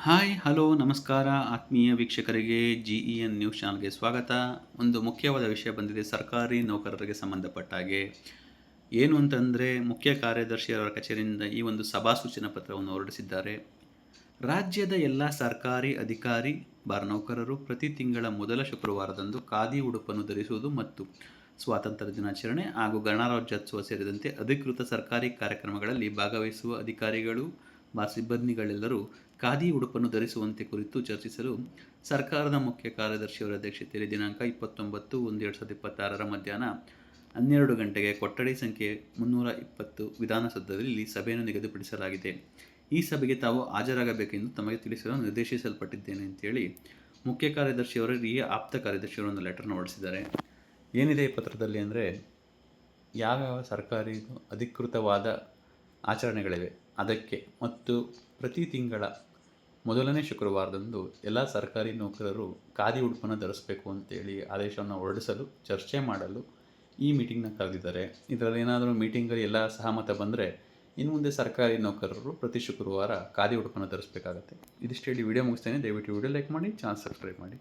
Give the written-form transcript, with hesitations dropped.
Hi hello ನಮಸ್ಕಾರ ಆತ್ಮೀಯ ವೀಕ್ಷಕರಿಗೆ GEN ನ್ಯೂಸ್ ಚಾನಲ್ಗೆ ಸ್ವಾಗತ. ಒಂದು ಮುಖ್ಯವಾದ ವಿಷಯ ಬಂದಿದೆ ಸರ್ಕಾರಿ ನೌಕರರಿಗೆ ಸಂಬಂಧಪಟ್ಟ ಹಾಗೆ. ಏನು ಅಂತಂದರೆ ಮುಖ್ಯ ಕಾರ್ಯದರ್ಶಿಯವರ ಕಚೇರಿಯಿಂದ ಈ ಒಂದು ಸಭಾ ಸೂಚನಾ ಪತ್ರವನ್ನು ಹೊರಡಿಸಿದ್ದಾರೆ. ರಾಜ್ಯದ ಎಲ್ಲ ಸರ್ಕಾರಿ ಅಧಿಕಾರಿ ನೌಕರರು ಪ್ರತಿ ತಿಂಗಳ ಮೊದಲ ಶುಕ್ರವಾರದಂದು ಖಾದಿ ಉಡುಪನ್ನು ಧರಿಸುವುದು ಮತ್ತು ಸ್ವಾತಂತ್ರ್ಯ ದಿನಾಚರಣೆ ಹಾಗೂ ಗಣರಾಜ್ಯೋತ್ಸವ ಸೇರಿದಂತೆ ಅಧಿಕೃತ ಸರ್ಕಾರಿ ಕಾರ್ಯಕ್ರಮಗಳಲ್ಲಿ ಭಾಗವಹಿಸುವ ಅಧಿಕಾರಿಗಳು ಸಿಬ್ಬಂದಿಗಳೆಲ್ಲರೂ ಖಾದಿ ಉಡುಪನ್ನು ಧರಿಸುವಂತೆ ಕುರಿತು ಚರ್ಚಿಸಲು ಸರ್ಕಾರದ ಮುಖ್ಯ ಕಾರ್ಯದರ್ಶಿಯವರ ಅಧ್ಯಕ್ಷತೆಯಲ್ಲಿ ದಿನಾಂಕ 29/1/2026 ಮಧ್ಯಾಹ್ನ 12 ಗಂಟೆಗೆ ಕೊಠಡಿ ಸಂಖ್ಯೆ 320 ವಿಧಾನಸೌಧದಲ್ಲಿ ಸಭೆಯನ್ನು ನಿಗದಿಪಡಿಸಲಾಗಿದೆ. ಈ ಸಭೆಗೆ ತಾವು ಹಾಜರಾಗಬೇಕೆಂದು ತಮಗೆ ತಿಳಿಸಲು ನಿರ್ದೇಶಿಸಲ್ಪಟ್ಟಿದ್ದೇನೆ ಅಂತೇಳಿ ಮುಖ್ಯ ಕಾರ್ಯದರ್ಶಿಯವರ ಹಿರಿಯ ಆಪ್ತ ಕಾರ್ಯದರ್ಶಿಯವರು ಒಂದು ಲೆಟರ್ನ ಹೊರಡಿಸಿದ್ದಾರೆ. ಏನಿದೆ ಈ ಪತ್ರದಲ್ಲಿ ಅಂದರೆ ಯಾವ್ಯಾವ ಸರ್ಕಾರಿ ಅಧಿಕೃತವಾದ ಆಚರಣೆಗಳಿವೆ ಅದಕ್ಕೆ ಮತ್ತು ಪ್ರತಿ ತಿಂಗಳ ಮೊದಲನೇ ಶುಕ್ರವಾರದಂದು ಎಲ್ಲ ಸರ್ಕಾರಿ ನೌಕರರು ಖಾದಿ ಉಡುಪನ್ನು ಧರಿಸಬೇಕು ಅಂತೇಳಿ ಆದೇಶವನ್ನು ಹೊರಡಿಸಲು ಚರ್ಚೆ ಮಾಡಲು ಈ ಮೀಟಿಂಗ್ನ ಕರೆದಿದ್ದಾರೆ. ಇದರಲ್ಲಿ ಏನಾದರೂ ಮೀಟಿಂಗಲ್ಲಿ ಎಲ್ಲ ಸಹಮತ ಬಂದರೆ ಇನ್ನು ಮುಂದೆ ಸರ್ಕಾರಿ ನೌಕರರು ಪ್ರತಿ ಶುಕ್ರವಾರ ಖಾದಿ ಉಡುಪನ್ನು ಧರಿಸಬೇಕಾಗತ್ತೆ. ಇದಿಷ್ಟು ಹೇಳಿ ವಿಡಿಯೋ ಮುಗಿಸ್ತೇನೆ. ದಯವಿಟ್ಟು ವಿಡಿಯೋ ಲೈಕ್ ಮಾಡಿ, ಚಾನಲ್ ಸಬ್ಸ್ಕ್ರೈಬ್ ಮಾಡಿ.